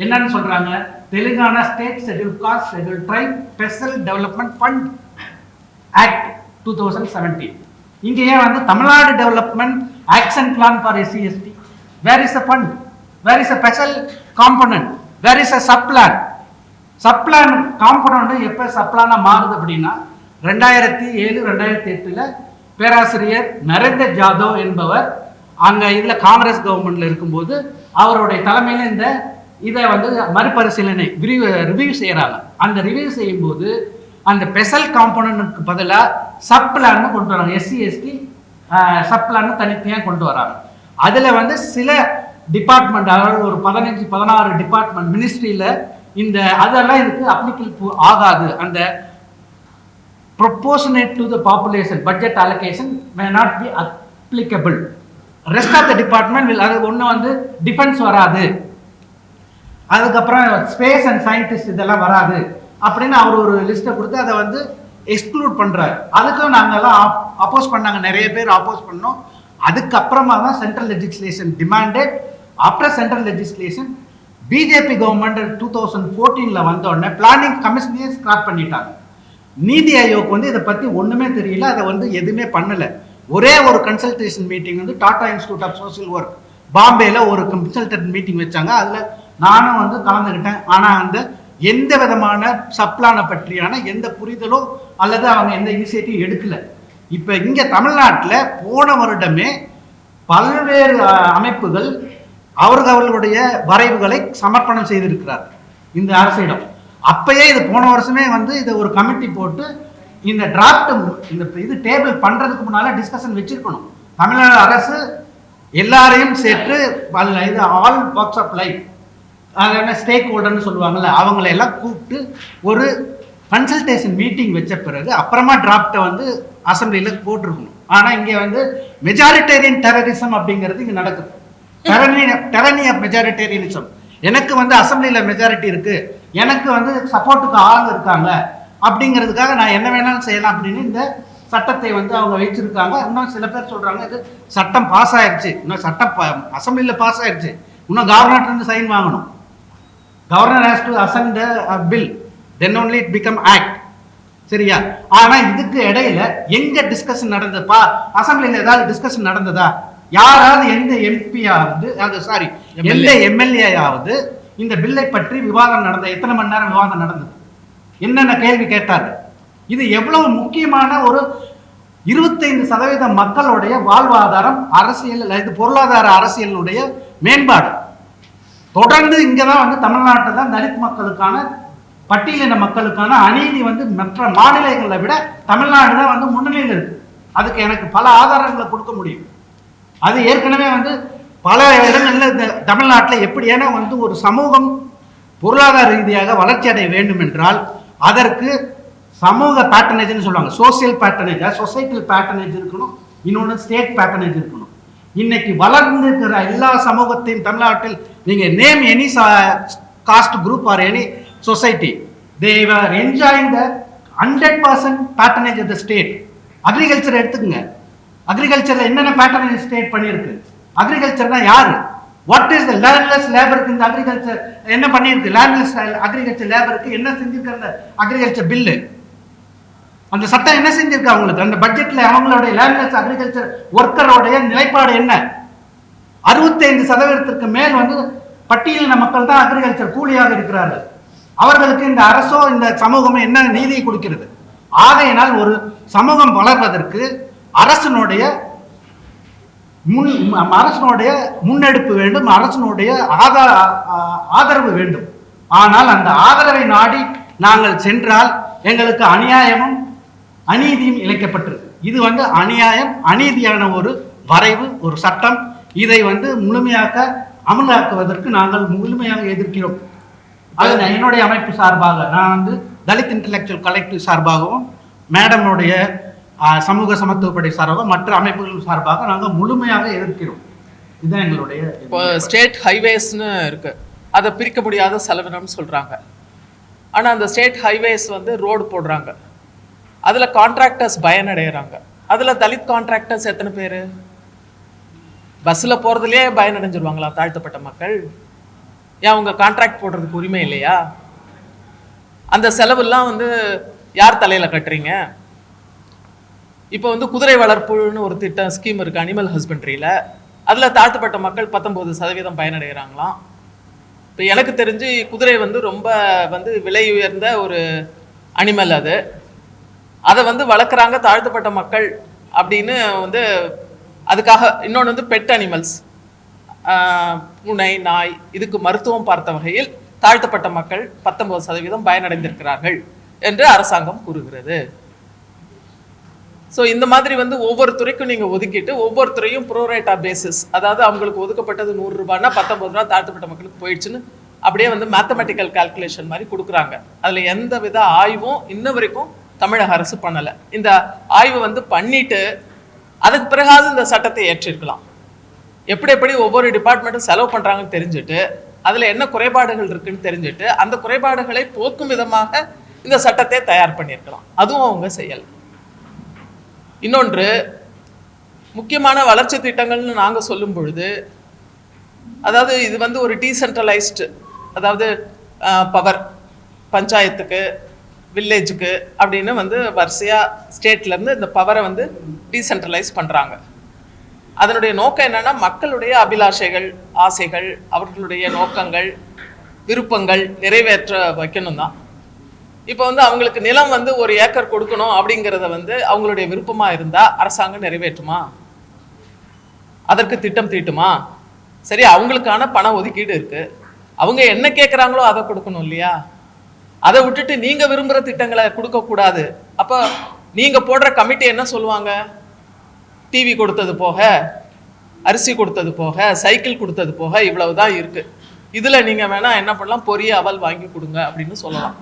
என்னன்னு சொல்றாங்க? Telangana state schedule caste schedule tribe special development fund act 2017. இங்க ஏன் வந்து Tamil Nadu development action plan for SC ST? Where is the fund? Where is the special component? Where is the subplan? Subplan component எப்ப சப்ளானா மாறுது அப்படின்னா 2007-2008 பேராசிரியர் நரேந்திர ஜாதவ் என்பவர் அங்க இதுல காங்கிரஸ் கவர்மெண்ட்ல இருக்கும்போது அவருடைய தலைமையில இந்த இதை வந்து மறுபரிசீலனை ரிவ்யூ செய்யறாங்க. அந்த ரிவ்யூ செய்யும் போது அந்த ஸ்பெஷல் காம்பனன்ட்க்கு பதிலாக சப்ளான்னு கொண்டு வராங்க. எஸ்சி எஸ்டி சப்ளான்னு தனித்தனியாக கொண்டு வராங்க. அதுல வந்து சில டிபார்ட்மெண்ட், அதாவது ஒரு 15-16 டிபார்ட்மெண்ட் மினிஸ்ட்ரியில இந்த அதெல்லாம் இதுக்கு அப்ளிகபிள் ஆகாது. அந்த proportionate to the population budget allocation may not be applicable. Rest of the department will அது ஒன்று வந்து டிஃபென்ஸ் வராது, அதுக்கப்புறம் ஸ்பேஸ் அண்ட் சயின்டிஸ்ட் இதெல்லாம் வராது அப்படின்னு அவர் ஒரு லிஸ்ட்டை கொடுத்து அதை வந்து எக்ஸ்க்ளூட் பண்றாரு. அதுக்கும் நாங்கெல்லாம் அப்போஸ் பண்ணாங்க, நிறைய பேர் அப்போஸ் பண்ணோம். அதுக்கப்புறமா தான் central legislation demanded. After central legislation BJP government 2014 வந்த உடனே பிளானிங் கமிஷனையே ஸ்கிராப் பண்ணிட்டாங்க. நீதி ஆயோக் வந்து இதை பத்தி ஒண்ணுமே தெரியல, அதை வந்து எதுவுமே பண்ணல. ஒரே ஒரு கன்சல்டேஷன் மீட்டிங் வந்து Tata institute of social work பாம்பேல ஒரு கன்சல்டன்ட் மீட்டிங் வச்சாங்க. அதுல நானும் வந்து கலந்துக்கிட்டேன். ஆனா அந்த எந்த விதமான சப்ளானை பற்றியான எந்த புரிதலோ அல்லது அவங்க எந்த இனிஷியேட்டிவ் எடுக்கல. இப்ப இங்க தமிழ்நாட்டில் போன வருடமே பல்வேறு அமைப்புகள் அவர்களுடைய வரைவுகளை சமர்ப்பணம் செய்திருக்கிறார் இந்த அரசிடம். அப்பயே இது போன வருஷமே வந்து இதை ஒரு கமிட்டி போட்டு இந்த டிராப்ட் இந்த இது டேபிள் பண்றதுக்கு முன்னால டிஸ்கஷன் வச்சிருக்கணும். தமிழ்நாடு அரசு எல்லாரையும் சேர்த்து இது all walks of life stake ஹோல்டர்னு சொல்லுவாங்கல்ல, அவங்களை எல்லாம் கூப்பிட்டு ஒரு கன்சல்டேஷன் மீட்டிங் வச்ச பிறகு அப்புறமா டிராப்டை வந்து அசம்பிளியில் போட்டிருக்கணும். ஆனால் இங்கே வந்து மெஜாரிட்டேரியன் டெரரிசம் அப்படிங்கிறது இங்கே நடக்குது. டெரனி ஆஃப் மெஜாரிட்டேரியனிசம். எனக்கு வந்து அசம்பிளியில் மெஜாரிட்டி இருக்கு, எனக்கு வந்து சப்போர்ட்டுக்கு ஆள் இருக்காங்க அப்படிங்கிறதுக்காக நான் என்ன வேணாலும் செய்யலாம் அப்படின்னு இந்த சட்டத்தை வந்து அவங்க வச்சிருக்காங்க. இன்னும் சில பேர் சொல்றாங்க இது சட்டம் பாஸ் ஆயிடுச்சு, இன்னும் சட்டம் அசம்பிளியில் பாஸ் ஆயிடுச்சு, இன்னும் கவர்னர் இருந்து சைன் வாங்கணும். Governor has to assign the bill, then only it become act. சரியா? ஆனா இதுக்கு இடையில எங்க டிஸ்கஷன் நடந்ததுப்பா? அசம்பிளியில் ஏதாவது டிஸ்கஷன் நடந்ததா? யாராவது எந்த எம்பியாவது எந்த எம்எல்ஏயாவது இந்த பில்லை பற்றி விவாதம் நடந்த எத்தனை மணி நேரம் விவாதம் நடந்தது? என்னென்ன கேள்வி கேட்டாரு? இது எவ்வளவு முக்கியமான ஒரு 25% மக்களுடைய வாழ்வாதாரம், அரசியல், இது பொருளாதார அரசியலுடைய மேம்பாடு. தொடர்ந்து இங்கதான் வந்து தமிழ்நாட்டில் தான் தலித் மக்களுக்கான, பட்டியலின மக்களுக்கான அநீதி வந்து மற்ற மாநிலங்களை விட தமிழ்நாடு தான் வந்து முன்னணியில் இருக்கு. அதுக்கு எனக்கு பல ஆதாரங்களை கொடுக்க முடியும். அது ஏற்கனவே வந்து பல இடங்கள்ல இந்த தமிழ்நாட்டில் எப்படி, ஏன்னா வந்து ஒரு சமூகம் பொருளாதார ரீதியாக வளர்ச்சி அடைய வேண்டும் என்றால் அதற்கு சமூக பேட்டர்னேஜ்னு சொல்லுவாங்க, சோசியல் பேட்டர்னேஜ், சொசைட்டல் பேட்டர்னேஜ் இருக்கணும், இன்னொன்று ஸ்டேட் பேட்டர்னேஜ் இருக்கணும். இன்னைக்கு வளர்ந்து இருக்கிற எல்லா சமூகத்தையும் தமிழ்நாட்டில் நீங்க name any cost group or any society, they were enjoying the 100% patronage of the state. Agriculture எடுத்துக்கங்க, அக்ரிகல்ச்சர்ல என்னென்ன பேட்டர்னேஜ் ஸ்டேட் பண்ணியிருக்கு? அக்ரிகல்ச்சர்னா யாரு? வாட் இஸ் த லேண்ட்லெஸ் லேபருக்கு இந்த அக்ரிகல்ச்சர் என்ன பண்ணியிருக்கு? லேண்ட்லெஸ் அக்ரிகல்ச்சர் லேபருக்கு என்ன செஞ்சிருக்கு அந்த அக்ரிகல்ச்சர் பில்லு? அந்த சட்டம் என்ன செஞ்சிருக்கு அவங்களுக்கு? அந்த பட்ஜெட்ல அவங்களுடைய லேண்ட்லெஸ் அக்ரிகல்ச்சர் ஒர்க்கரோடைய நிலைப்பாடு என்ன? 65% மேல் வந்து பட்டியலின மக்கள் தான் அக்ரிகல்ச்சர் கூலியாக இருக்கிறார்கள். அவர்களுக்கு இந்த அரசோ இந்த சமூகமோ என்ன நீதியை கொடுக்கிறது? ஆகையினால் ஒரு சமூகம் வளர்வதற்கு அரசனுடைய அரசனுடைய முன்னெடுப்பு வேண்டும், அரசனுடைய ஆதரவு வேண்டும். ஆனால் அந்த ஆதரவை நாடி நாங்கள் சென்றால் எங்களுக்கு அநியாயமும் அநீதியும் இழைக்கப்பட்டிருக்கு. இது அநியாயம், அநீதியான ஒரு வரைவு, ஒரு சட்டம். இதை முழுமையாக அமலாக்குவதற்கு நாங்கள் முழுமையாக எதிர்க்கிறோம். அது என்னுடைய அமைப்பு சார்பாக, நான் தலித் இன்டலெக்சுவல் கலெக்டிவ் சார்பாகவும், மேடமுடைய சமூக சமத்துவப்படை சார்பாக, மற்ற அமைப்புகள் சார்பாக நாங்கள் முழுமையாக எதிர்க்கிறோம். இதுதான் எங்களுடைய. இப்போ ஸ்டேட் ஹைவேஸ்னு இருக்கு, அதை பிரிக்க முடியாத செலவினம்னு சொல்றாங்க. ஆனா அந்த ஸ்டேட் ஹைவேஸ் ரோடு போடுறாங்க, அதுல கான்ட்ராக்டர்ஸ் பயனடைகிறாங்க. அதுல தலித் கான்ட்ராக்டர்ஸ் எத்தனை பேர்? பஸ்ல போறதுலயே பயனடைஞ்சிருவாங்களா தாழ்த்தப்பட்ட மக்கள்? ஏன் உங்க கான்ட்ராக்ட் போடுறதுக்கு உரிமை இல்லையா? அந்த செலவெல்லாம் யார் தலையில கட்டுறீங்க? இப்போ குதிரை வளர்ப்புன்னு ஒரு திட்டம் ஸ்கீம் இருக்கு அனிமல் ஹஸ்பண்ட்ரியில, அதுல தாழ்த்தப்பட்ட மக்கள் 19% பயனடைகிறாங்களாம். இப்போ எனக்கு தெரிஞ்சு குதிரை ரொம்ப விலை உயர்ந்த ஒரு அனிமல். அதை வளர்க்குறாங்க தாழ்த்தப்பட்ட மக்கள் அப்படின்னு அதுக்காக. இன்னொன்று பெட் அனிமல்ஸ், பூனை, நாய், இதுக்கு மருத்துவம் பார்த்த வகையில் தாழ்த்தப்பட்ட மக்கள் 19% பயனடைந்திருக்கிறார்கள் என்று அரசாங்கம் கூறுகிறது. ஸோ இந்த மாதிரி ஒவ்வொரு துறைக்கும் நீங்கள் ஒதுக்கிட்டு ஒவ்வொரு துறையும் ப்ரோரேட்டா பேசிஸ், அதாவது அவங்களுக்கு ஒதுக்கப்பட்டது 100 ரூபாய்னா 19 ரூபா தாழ்த்தப்பட்ட மக்களுக்கு போயிடுச்சுன்னு அப்படியே மேத்தமெட்டிக்கல் கால்குலேஷன் மாதிரி கொடுக்குறாங்க. அதில் எந்த வித ஆய்வும் இன்ன வரைக்கும் தமிழக அரசு பண்ணலை. இந்த ஆய்வு பண்ணிட்டு அதுக்கு பிறகாவது இந்த சட்டத்தை ஏற்றிருக்கலாம். எப்படி ஒவ்வொரு டிபார்ட்மெண்ட்டும் செலவு பண்ணுறாங்கன்னு தெரிஞ்சுட்டு, அதில் என்ன குறைபாடுகள் இருக்குன்னு தெரிஞ்சுட்டு, அந்த குறைபாடுகளை போக்கும் விதமாக இந்த சட்டத்தை தயார் பண்ணியிருக்கலாம். அதுவும் அவங்க செய்யலை. இன்னொன்று, முக்கியமான வளர்ச்சி திட்டங்கள்னு நாங்கள் சொல்லும் பொழுது, அதாவது இது ஒரு டீசென்ட்ரலைஸ்டு, அதாவது பவர் பஞ்சாயத்துக்கு, வில்லேஜுக்கு அப்படின்னு வரிசையாக ஸ்டேட்லேருந்து இந்த பவரை டீசென்ட்ரலைஸ் பண்ணுறாங்க. அதனுடைய நோக்கம் என்னன்னா, மக்களுடைய அபிலாஷைகள், ஆசைகள், அவர்களுடைய நோக்கங்கள், விருப்பங்கள் நிறைவேற்ற வைக்கணும் தான். இப்போ அவங்களுக்கு நிலம் 1 ஏக்கர் கொடுக்கணும் அப்படிங்கிறத அவங்களுடைய விருப்பமா இருந்தா அரசாங்கம் நிறைவேற்றுமா? அதற்கு திட்டம் தீட்டுமா? சரி, அவங்களுக்கான பண ஒதுக்கீடு இருக்கு, அவங்க என்ன கேட்குறாங்களோ அதை கொடுக்கணும் இல்லையா? அதை விட்டுட்டு நீங்க விரும்புகிற திட்டங்களை கொடுக்க கூடாது. அப்போ நீங்க போடுற கமிட்டி என்ன சொல்லுவாங்க? டிவி கொடுத்தது போக, அரிசி கொடுத்தது போக, சைக்கிள் கொடுத்தது போக இவ்வளவுதான் இருக்கு, இதுல நீங்க வேணா என்ன பண்ணலாம், பொரிய அவல் வாங்கி கொடுங்க அப்படின்னு சொல்லலாம்.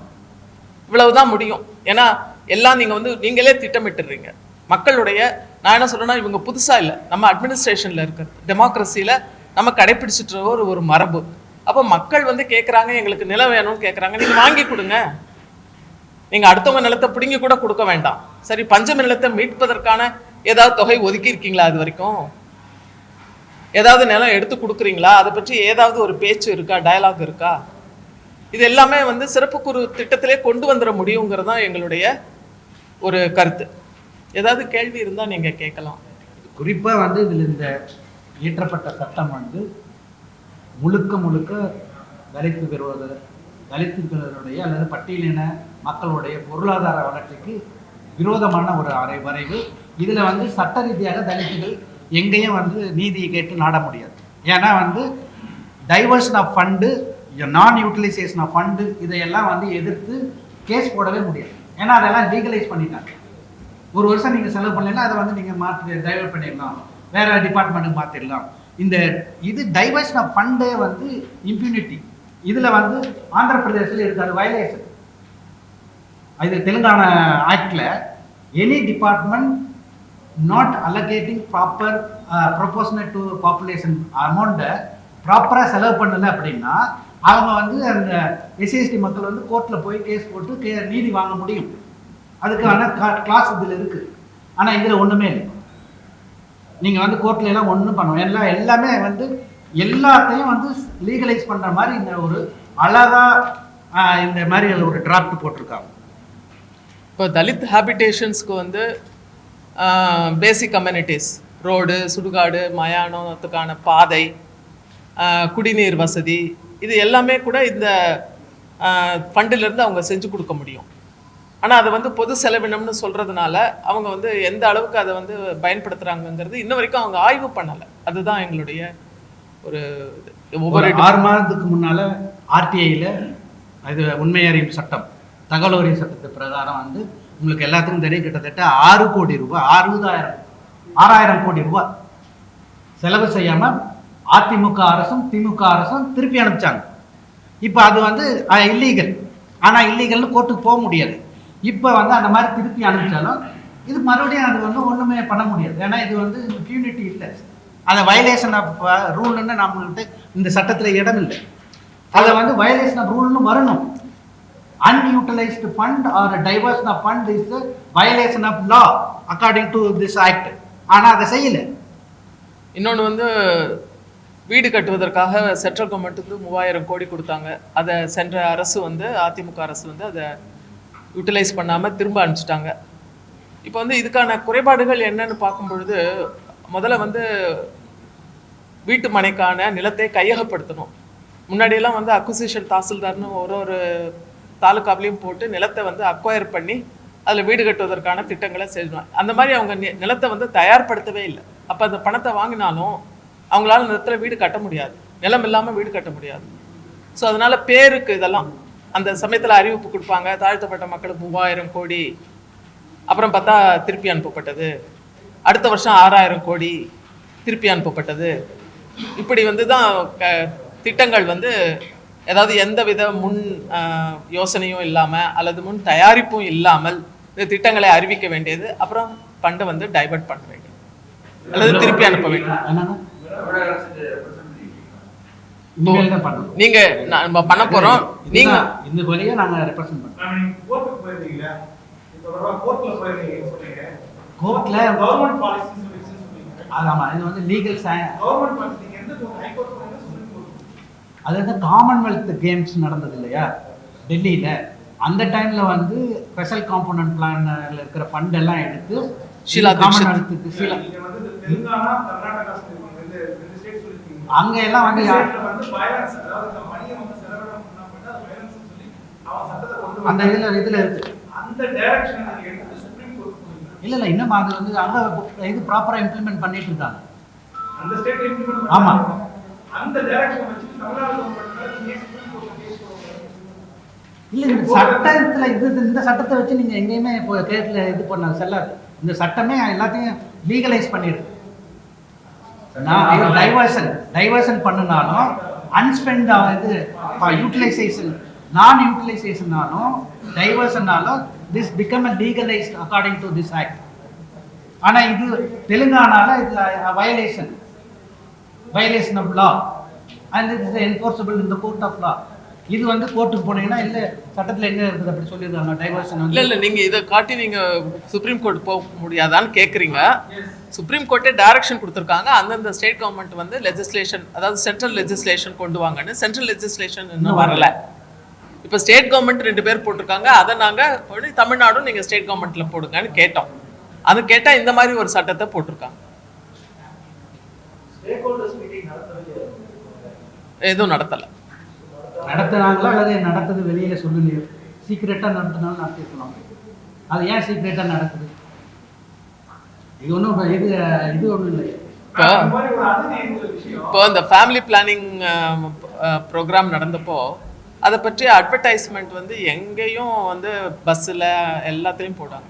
இவ்வளவுதான் முடியும். ஏன்னா எல்லாம் நீங்க நீங்களே திட்டமிட்டுறீங்க. மக்களுடைய, நான் என்ன சொல்றேன்னா, இவங்க புதுசா இல்லை, நம்ம அட்மினிஸ்ட்ரேஷன்ல இருக்கிற டெமோக்ரஸியில நம்ம கடைபிடிச்சிட்டு ஒரு மரபு. அப்போ மக்கள் கேட்குறாங்க, எங்களுக்கு நிலம் வேணும்னு கேட்குறாங்க, நீங்க வாங்கி கொடுங்க. நீங்க அடுத்தவங்க நிலத்தை பிடுங்கி கூட கொடுக்க வேண்டாம். சரி, பஞ்சம நிலத்தை மீட்பதற்கான ஏதாவது தொகை ஒதுக்கி இருக்கீங்களா? அது வரைக்கும் ஏதாவது நிலம் எடுத்து கொடுக்குறீங்களா? அதை பற்றி ஏதாவது ஒரு பேச்சு இருக்கா, டயலாக் இருக்கா? இது எல்லாமே சிறப்பு குறு திட்டத்திலே கொண்டு வந்துட முடியுங்கிறது தான் எங்களுடைய ஒரு கருத்து. ஏதாவது கேள்வி இருந்தால் நீங்கள் கேட்கலாம். குறிப்பாக இதில் இந்த இயற்றப்பட்ட சட்டம் முழுக்க தலித்து விரோத, தலித்துகளுடைய அல்லது பட்டியலின மக்களுடைய பொருளாதார வளர்ச்சிக்கு விரோதமான ஒரு வரைவு. இதில் சட்ட ரீதியாக தலித்துகள் எங்கேயும் நீதியை கேட்டு நாட முடியாது. ஏன்னா டைவர்ஷன் ஆஃப் ஃபண்டு, நான் யூட்டிலைசேஷன் ஆஃப் ஃபண்டு, இதையெல்லாம் எதிர்த்து கேஸ் போடவே முடியாது. ஏன்னா அதெல்லாம் லீகலைஸ் பண்ணிட்டாங்க. ஒரு வருஷம் நீங்கள் செலவு பண்ணலைன்னா அதை நீங்கள் மாற்றி டைவர்ட் பண்ணிடலாம், வேற டிபார்ட்மெண்ட்டுக்கு மாற்றிடலாம். இது டைவர்ஷன் ஆஃப் ஃபண்டே இம்ப்யூனிட்டி. இதில் ஆந்திர பிரதேசத்தில் இருக்காது வயலேஷன். இது தெலுங்கானா ஆக்டில் any department not allocating proper proportionate to population அமௌண்ட்டை ப்ராப்பராக செலவு பண்ணலை அப்படின்னா அவங்க அந்த எஸ்சிஎஸ்டி மக்கள் கோர்ட்டில் போய் கேஸ் போட்டு நீதி வாங்க முடியும். அதுக்கான கிளாஸ் இதில் இருக்குது. ஆனால் இதில் ஒன்றுமே இல்லை. நீங்கள் கோர்ட்டில் எல்லாம் ஒன்றும் பண்ணுவோம், எல்லாமே எல்லாத்தையும் லீகலைஸ் பண்ணுற மாதிரி இந்த ஒரு அழகாக இந்த மாதிரி ஒரு டிராஃப்ட் போட்டிருக்காங்க. இப்போ தலித் ஹேபிடேஷன்ஸ்க்கு பேசிக் கம்யூனிட்டிஸ், ரோடு, சுடுகாடு, மயானத்துக்கான பாதை, குடிநீர் வசதி, இது எல்லாமே கூட இந்த ஃபண்டிலிருந்து அவங்க செஞ்சு கொடுக்க முடியும். ஆனால் அதை பொது செலவினம்னு சொல்கிறதுனால அவங்க எந்த அளவுக்கு அதை பயன்படுத்துகிறாங்கங்கிறது இன்ன வரைக்கும் அவங்க ஆய்வு பண்ணலை. அதுதான் எங்களுடைய ஒரு ஒவ்வொரு 6 மாதத்துக்கு முன்னால ஆர்டிஐயில் இது உண்மை அறியும் சட்டம், தகவல் அறியும் சட்டத்து பிரகாரம் வந்து உங்களுக்கு எல்லாத்துக்கும் தெரியும், கிட்டத்தட்ட 6 கோடி ரூபாய் 6,000 கோடி ரூபாய் செலவு செய்யாமல் அதிமுக அரசும் திமுக அரசும் திருப்பி அனுப்பிச்சாங்க. இப்போ அது வந்து இல்லீகல். ஆனால் இல்லீகல்னு கோர்ட்டுக்கு போக முடியாது. இப்போ வந்து அந்த மாதிரி திருப்பி அனுப்பிச்சாலும் இது மறுபடியும் அது வந்து ஒன்றுமே பண்ண முடியாது. ஏன்னா இது வந்து இம்ப்யூனிட்டி இல்லை. அந்த வயலேஷன் ஆஃப் ரூல்னு நம்மகிட்ட இந்த சட்டத்தில் இடம் இல்லை. அதை வந்து வயலேஷன் ஆஃப் ரூல்னு வரணும். Unutilised fund or diversion of fund is violation of law according to this act. ஆனால் அதை செய்யலை. இன்னொன்று வந்து வீடு கட்டுவதற்காக சென்ட்ரல் கவர்மெண்ட்டுக்கு 3000 கோடி கொடுத்தாங்க. அதை சென்ற அரசு வந்து அதிமுக அரசு வந்து அதை யூட்டிலைஸ் பண்ணாமல் திரும்ப அனுப்பிச்சிட்டாங்க. இப்போ வந்து இதுக்கான குறைபாடுகள் என்னன்னு பார்க்கும் பொழுது, முதல்ல வந்து வீட்டு மனைக்கான நிலத்தை கையகப்படுத்தணும். முன்னாடியெல்லாம் வந்து அக்விசிஷன் தாசில்தார்னு ஒரு தாலுக்காவிலையும் போட்டு நிலத்தை வந்து அக்வயர் பண்ணி அதில் வீடு கட்டுவதற்கான திட்டங்களை செய்யணும். அந்த மாதிரி அவங்க நிலத்தை வந்து தயார்படுத்தவே இல்லை. அப்போ அந்த பணத்தை வாங்கினாலும் அவங்களால நிலத்தில் வீடு கட்ட முடியாது, நிலம் இல்லாமல் வீடு கட்ட முடியாது. ஸோ அதனால பேருக்கு இதெல்லாம் அந்த சமயத்தில் அறிவிப்பு கொடுப்பாங்க, தாழ்த்தப்பட்ட மக்களுக்கு 3000 கோடி, அப்புறம் பார்த்தா திருப்பி அனுப்பப்பட்டது, அடுத்த வருஷம் 6000 கோடி திருப்பி அனுப்பப்பட்டது. இப்படி வந்து தான் திட்டங்கள் வந்து ஏதாவது எந்தவித முன் யோசனையும் இல்லாமல் அல்லது முன் தயாரிப்பும் இல்லாமல் இந்த திட்டங்களை அறிவிக்க வேண்டியது, அப்புறம் ஃபண்டை வந்து டைவர்ட் பண்ண வேண்டியது அல்லது திருப்பி அனுப்ப வேண்டியது. நீங்க நம்ம பண்ண போறோம். நீங்க இந்த வழியா நாங்க ரெப்ரசன்ட் பண்றோம். கோர்ட்ல கவர்மெண்ட் பாலிசி ஆமா, இது வந்து லீகல் கவர்மெண்ட் பாலிசி. நீங்க எந்த ஹைகோர்ட் போறீங்க, சுப்ரீம் கோர்ட். அது காமன்வெல்த் கேம்ஸ் நடந்தது இல்லையா டெல்லியில, அந்த டைம்ல வந்து ஸ்பெஷல் காம்போனன்ட் பிளான்ல இருக்கிற ஃபண்ட் எல்லாம் எடுத்து காமன்வெல்த்துக்கு தெலுங்கானா கர்நாடகா அங்க எல்லாம் வந்து அந்த இதுல இருக்கு. அந்த டைரக்ஷன் இல்ல இல்ல இன்னும் அது வந்து அங்க இது ப்ராப்பரா இம்ப்ளிமெண்ட் பண்ணிட்டு இருக்காங்க. அந்த ஸ்டேட் இம்ப்ளிமெண்ட் ஆமா, அந்த டைரக்ஷன் வச்சு தமிழ்நாடு கவர்மெண்ட் இல்ல இந்த சட்டத்துல இந்த சட்டத்தை வச்சு நீங்க எங்கேயுமே இப்போ கேட்ல இது பண்ண செல்லாது. இந்த சட்டமே எல்லாத்தையும் லீகலைஸ் பண்ணிடுது. நான் டைவர்ஷன் பண்ணினாலும் அன்ஸ்பெண்ட் இது யூட்டிலைசேஷன் நான் யூட்டிலைசேஷனாலும் டைவர்ஷனாலும் this become a legalised according to this act. ஆனால் இது தெலுங்கானால இது violation of law and it is enforceable in the court of law. இது வந்து கோர்ட்டுக்கு போனீங்கன்னா இல்லை சட்டத்தில் எங்கே இருக்குது அப்படி சொல்லியிருக்காங்க டைவர்ஷன். இல்லை நீங்கள் இதை காட்டி நீங்கள் சுப்ரீம் கோர்ட் போக முடியாதான்னு கேட்குறீங்க. சுப்ரீம் கோர்ட்டே டைரக்ஷன் கொடுத்துருக்காங்க, அந்தந்த ஸ்டேட் கவர்மெண்ட் வந்து லெஜிஸ்லேஷன், அதாவது சென்ட்ரல் லெஜிஸ்லேஷன் கொண்டு வாங்கன்னு. சென்ட்ரல் லெஜிஸ்லேஷன் இன்னும் வரல. இப்போ ஸ்டேட் கவர்மெண்ட் 2 பேர் போட்டிருக்காங்க, அதை நாங்கள் தமிழ்நாடும் நீங்கள் ஸ்டேட் கவர்மெண்ட்டில் போடுங்கன்னு கேட்டோம். அது கேட்டால் இந்த மாதிரி ஒரு சட்டத்தை போட்டிருக்காங்க. எதுவும் நடத்தலை. நடத்துனாங்களா அல்லது நடத்துது வெளியில சொல்லலையோ, சீக்ரெட்டா நடத்தினாலும் நடத்திருக்கலாம். அது ஏன் சீக்ரெட்டா நடக்குது? இது ஒன்றும் இது ஒன்றும் இல்லை. இப்போ இந்த ஃபேமிலி பிளானிங் ப்ரோக்ராம் நடந்தப்போ அதை பற்றி அட்வர்டைஸ்மெண்ட் வந்து எங்கேயும் வந்து பஸ்ஸில் எல்லாத்துலேயும் போடாங்க.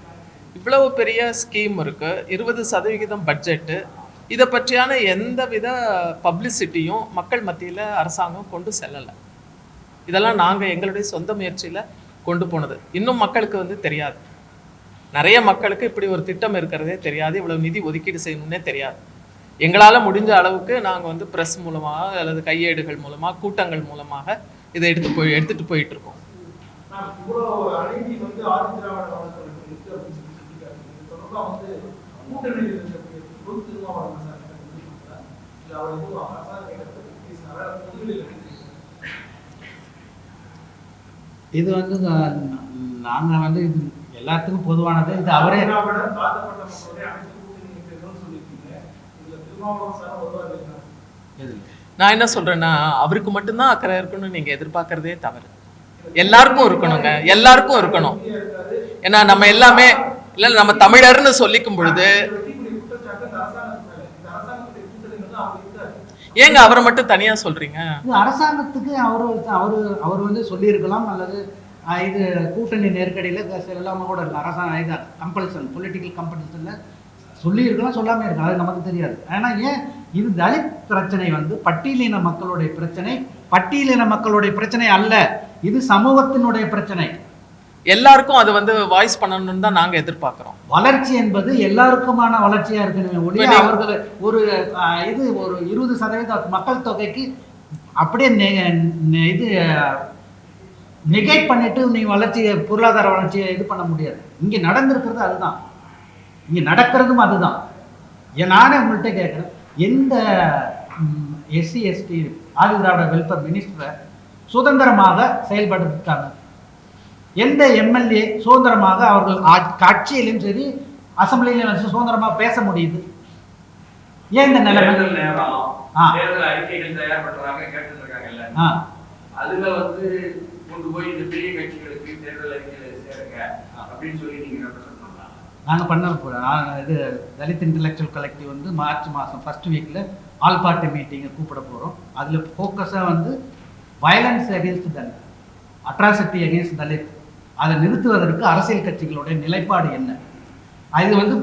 இவ்வளவு பெரிய ஸ்கீம் இருக்குது, 20% பட்ஜெட்டு, இதை பற்றியான எந்தவித பப்ளிசிட்டியும் மக்கள் மத்தியில் அரசாங்கம் கொண்டு செல்லலை. இதெல்லாம் நாங்கள் எங்களுடைய சொந்த முயற்சியில் கொண்டு போனது. இன்னும் மக்களுக்கு வந்து தெரியாது. நிறைய மக்களுக்கு இப்படி ஒரு திட்டம் இருக்கிறதே தெரியாது, இவ்வளவு நிதி ஒதுக்கீடு செய்யணும்னே தெரியாது. எங்களால் முடிஞ்ச அளவுக்கு நாங்கள் வந்து ப்ரெஸ் மூலமாக அல்லது கையேடுகள் மூலமாக கூட்டங்கள் மூலமாக இதை எடுத்துகிட்டு போயிட்டு இருக்கோம். இது வந்து நாங்கள் வந்து இது எல்லாத்துக்கும் பொதுவானது. இது அவரே நான் என்ன சொல்றேன்னா, அவருக்கு மட்டும்தான் அக்கறை இருக்கணும்னு நீங்க எதிர்பார்க்கறதே தவறு. எல்லாருக்கும் இருக்கணுங்க, எல்லாருக்கும் இருக்கணும். ஏன்னா நம்ம எல்லாமே இல்லை, நம்ம தமிழர்னு சொல்லிக்கும் பொழுது ஏங்க அவரை மட்டும் தனியா சொல்றீங்க? இது அரசாங்கத்துக்கு அவர் வந்து சொல்லியிருக்கலாம், அல்லது இது கூட்டணி நெருக்கடியில் செல்லாமல் கூட இருக்கலாம். அரசாங்கம் இது கம்பல்சன், பொலிட்டிக்கல் கம்பல்சனில் சொல்லியிருக்கலாம், சொல்லாமல் இருக்கலாம், அது நமக்கு தெரியாது. ஆனால் ஏன் இது தலித் பிரச்சனை வந்து பட்டியலின மக்களுடைய பிரச்சனை, பட்டியலின மக்களுடைய பிரச்சனை அல்ல, இது சமூகத்தினுடைய பிரச்சனை. எல்லாருக்கும் அது வந்து வாய்ஸ் பண்ணணும்னு தான் நாங்க எதிர்பார்க்கிறோம். வளர்ச்சி என்பது எல்லாருக்குமான வளர்ச்சியா இருக்கணுமே ஒழிய அவர்கள் ஒரு 20% மக்கள் தொகைக்கு அப்படியே இது நெகேட் பண்ணிட்டு நீ வளர்ச்சியை, பொருளாதார வளர்ச்சியை இது பண்ண முடியாது. இங்க நடந்திருக்கிறது அதுதான், இங்க நடக்கிறதும் அதுதான். நானே உங்கள்கிட்ட கேட்குறேன், எந்த SC ST Adi Dravida welfare மினிஸ்டரை சுதந்திரமாக செயல்படுத்தாங்க? எந்த MLA சுதந்திரமாக அவர்கள் கட்சியிலும் சரி அசம்பிளியிலும் சுதந்திரமாக பேச முடியுது? ஏன் இந்த நிலைமை? அதுல வந்து கொண்டு போய் இந்த பெரிய கட்சிகளுக்கு தேர்தல் அறிக்கையில சேருங்க அப்படின்னு சொல்லி நீங்க நாங்கள் பண்ண இது தலித் இன்டலெக்சுவல் கலெக்டிவ் வந்து மார்ச் மாதம் ஃபர்ஸ்ட் வீக்கில் ஆல் பார்ட்டி மீட்டிங்கை கூப்பிட போகிறோம். அதில் ஃபோக்கஸாக வந்து violence against Dalit, atrocity against Dalit, அதை நிறுத்துவதற்கு அரசியல் கட்சிகளுடைய நிலைப்பாடு என்ன? அது வந்து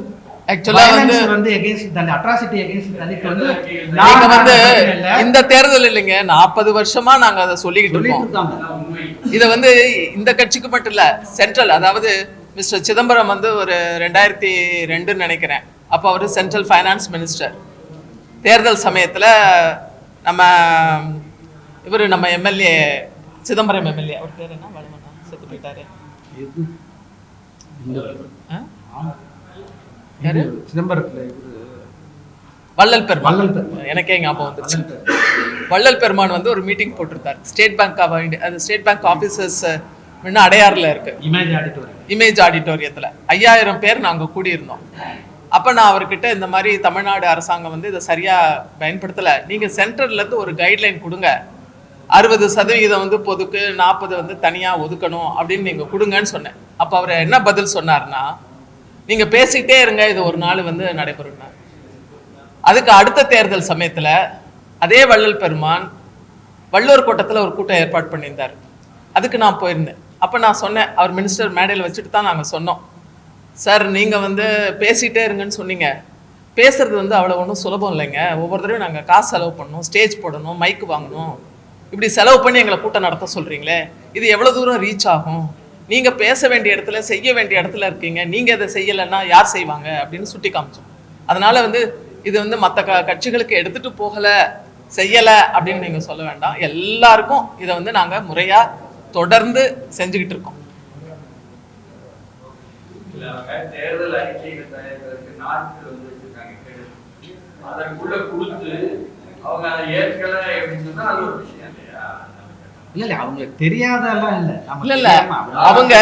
இந்த தேர்தல் இல்லைங்க, 40 வருஷமா நாங்க அதை சொல்லிக்கிட்டு இருக்கோம். இத வந்து இந்த கட்சிக்கு மட்டும் இல்ல, சென்ட்ரல், அதாவது மிஸ்டர் சிதம்பரம் வந்து ஒரு 2002 நினைக்கிறேன், அப்ப அவரு சென்ட்ரல் ஃபைனான்ஸ் மினிஸ்டர். தேர்தல் சமயத்துல நம்ம MLA சிதம்பரம் MLA, அவர் பேர் என்ன, வளமனா, செத்து போயிட்டாரு, வள்ளல் பெருமான், எனக்கே ஞாபகம் வந்துச்சு. வள்ளல் பெருமான் வந்து ஒரு மீட்டிங் போட்டிருந்தார் ஸ்டேட் பேங்க் ஆஃப் இந்தியா, அது ஸ்டேட் பேங்க் ஆஃபீஸர்ஸ் முன்ன அடையாறுல இருக்கு, இமேஜ் ஆடிட்டோரியத்துல 5000 பேர் நாங்க கூடியிருந்தோம். அப்ப நான் அவர்கிட்ட இந்த மாதிரி தமிழ்நாடு அரசாங்கம் வந்து இதை சரியா பயன்படுத்தல, நீங்க சென்ட்ரல்ல இருந்து ஒரு கைட்லைன் கொடுங்க, 60% வந்து பொதுக்கு, 40 வந்து தனியா ஒதுக்கணும் அப்படின்னு நீங்க கொடுங்கன்னு சொன்னேன். அப்ப அவர் என்ன பதில் சொன்னார்னா, நீங்க பேசிட்டே இருங்க, இது ஒரு நாள் வந்து நடைபெறும். அதுக்கு அடுத்த தேர்தல் சமயத்துல அதே வள்ளல் பெருமான் வள்ளூர் கோட்டத்தில் ஒரு கூட்டம் ஏற்பாடு பண்ணியிருந்தார். அதுக்கு நான் போயிருந்தேன். அப்போ நான் சொன்னேன், அவர் மினிஸ்டர் மேடையில் வச்சுட்டு தான் நாங்கள் சொன்னோம், சார் நீங்கள் வந்து பேசிகிட்டே இருங்கன்னு சொன்னீங்க, பேசுறது வந்து அவ்வளோ ஒன்றும் சுலபம் இல்லைங்க, ஒவ்வொரு தடவையும் நாங்கள் காசு செலவு பண்ணணும், ஸ்டேஜ் போடணும், மைக்கு வாங்கணும், இப்படி செலவு பண்ணி எங்களை கூட்டம் நடத்த சொல்கிறீங்களே, இது எவ்வளோ தூரம் ரீச் ஆகும்? நீங்கள் பேச வேண்டிய இடத்துல, செய்ய வேண்டிய இடத்துல இருக்கீங்க, நீங்கள் இதை செய்யலைன்னா யார் செய்வாங்க அப்படின்னு சுட்டி காமிச்சோம். அதனால் வந்து இது வந்து மற்ற கட்சிகளுக்கு எடுத்துகிட்டு போகலை, செய்யலை அப்படின்னு நீங்கள் சொல்ல வேண்டாம், எல்லாருக்கும் இதை வந்து நாங்கள் முறையாக தொடர்ந்து செஞ்சுக்கிட்டு இருக்கோம். தேர்தல் அறிக்கைகள் தயாரிப்பதற்கு நாட்கள் வந்து வச்சிருக்காங்க, அதற்குள்ள கொடுத்து அவங்க அதை ஏற்கல அப்படின்னு சொன்னா அது ஒரு விஷயம் இல்ல, அவங்களுக்கு தெரியாதெல்லாம் இல்ல, இல்ல அவங்க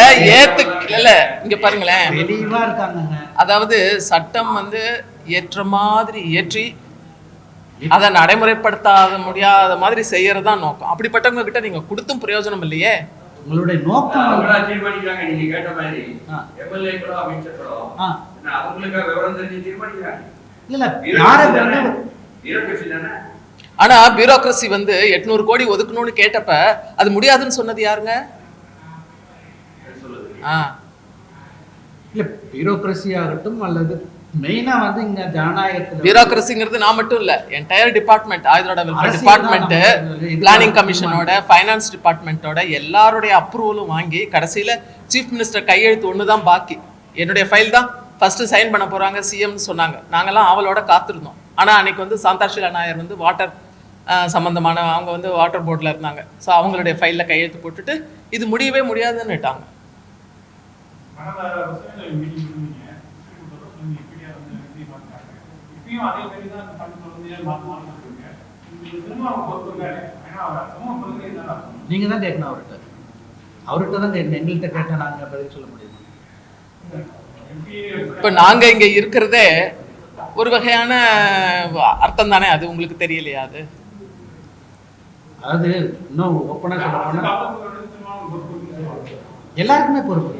இல்ல, இங்க பாருங்களேன், தெளிவா இருக்காங்க. அதாவது சட்டம் வந்து ஏற்ற மாதிரி ஏற்றி அதை நடைமுறைப்படுத்தாத முடியாத மாதிரி செய்யறதுதான் நோக்கம். அப்படிப்பட்டவங்க கிட்ட நீங்க கொடுத்தும் பிரயோஜனம் இல்லையே. உங்களுடைய நோக்கம் தீர்மானிக்கிறாங்க, நீங்க கேட்ட மாதிரி எம்எல்ஏக்களோ அமைச்சர்களோ அவங்களுக்கு விவரம் தெரிஞ்சு தீர்மானிக்கிறாங்க. இல்ல யாரை தானே. ஆனா பியூரோக்ரசி வந்து 800 கோடி ஒதுக்கணும்னு கேட்டப்ப அது முடியாதுன்னு சொன்னது யாருங்க? இல்ல பியூரோக்ரசி ஆகட்டும், அல்லது மெயினா வந்து இங்க ஜனநாயகத்துல பியூரோக்ரசிங்கிறது நான் மட்டும் இல்ல, என்டையர் டிபார்ட்மெண்ட், ஆயுதோட வெல்ஃபேர் டிபார்ட்மெண்ட், பிளானிங் கமிஷனோட, ஃபைனான்ஸ் டிபார்ட்மெண்ட்டோட எல்லாருடைய அப்ரூவலும் வாங்கி கடைசியில சீஃப் மினிஸ்டர் கையெழுத்து ஒண்ணுதான் பாக்கி. என்னுடைய ஃபைல் தான் ஃபர்ஸ்ட் சைன் பண்ண போறாங்க சிஎம்னு சொன்னாங்க. நாங்கெல்லாம் அவளோட காத்திருந்தோம். ஆனா அன்னைக்கு வந்து சாந்தாஷிலா நாயர் வந்து வாட்டர் சம்பந்தமான, அவங்க வந்து வாட்டர் போர்டில் இருந்தாங்க. ஸோ அவங்களுடைய ஃபைலில் கையெழுத்து போட்டுட்டு இது முடியவே முடியாதுன்னுட்டாங்க. நீங்க தான் கேட்கணும் அவர்கிட்ட தான் கேட்கணும், எங்கள்கிட்ட கேட்டால் நாங்கள் பதில் சொல்ல முடியும். இப்போ நாங்க இங்க இருக்கிறதே ஒரு வகையான அர்த்தம் தானே, அது உங்களுக்கு தெரியலையா? அது அதாவது இன்னும் ஓப்பனா சொல்ல போனா எல்லாருக்குமே பொறுப்பு,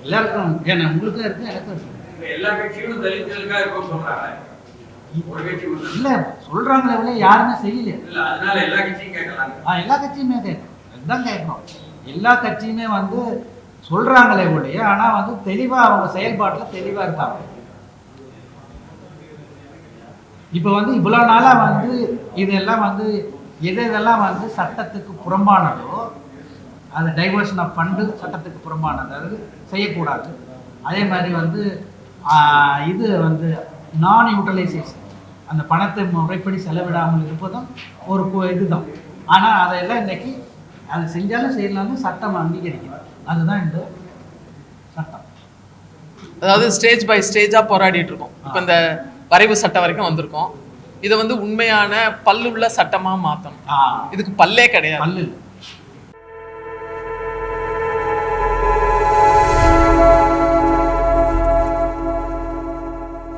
எல்லாருக்கும், ஏன்னா உங்களுக்கும் இருக்கு, எனக்கும் இருக்கு. எல்லா கட்சிகளும் தலித்துகளுக்காக இருக்கும் சொல்றாங்க. ஒரு கட்சி உறுப்பினர். இல்ல சொல்றாங்களே ஒழிய யாருமே செய்யல. இல்ல அதனால எல்லா கட்சியும் கேட்கலாம். எல்லா கட்சியுமே கேட்கணும், அதுதான் கேட்கணும். எல்லா கட்சியுமே வந்து சொல்றாங்களே ஒழிய ஆனா வந்து தெளிவா அவங்க செயல்பாட்டுல தெளிவா இருக்காங்க. இப்போ வந்து இவ்வளவு நாளா வந்து இதெல்லாம் வந்து எதெல்லாம் வந்து சட்டத்துக்கு புறம்பானதோ அது டைவர்ஷன் ஆஃப் ஃபண்டு சட்டத்துக்கு புறம்பானது, அதாவது செய்யக்கூடாது. அதே மாதிரி வந்து இது வந்து நான் யூட்டிலைசேஷன், அந்த பணத்தை முறைப்படி செலவிடாமல் இருப்பதும் ஒரு இதுதான். ஆனால் அதையெல்லாம் இன்னைக்கு அது செஞ்சாலும் செய்யலாம்னு சட்டம் அங்கீகரிக்குது. அதுதான் இந்த சட்டம். அதாவது ஸ்டேஜ் பை ஸ்டேஜா போராடிட்டு இருக்கோம். இப்போ இந்த வரைவு சட்டம் வரைக்கும் வந்திருக்கோம். இதை வந்து உண்மையான பல்லுள்ள சட்டமா மாற்றணும். இதுக்கு பல்லே கிடையாது. பல்லு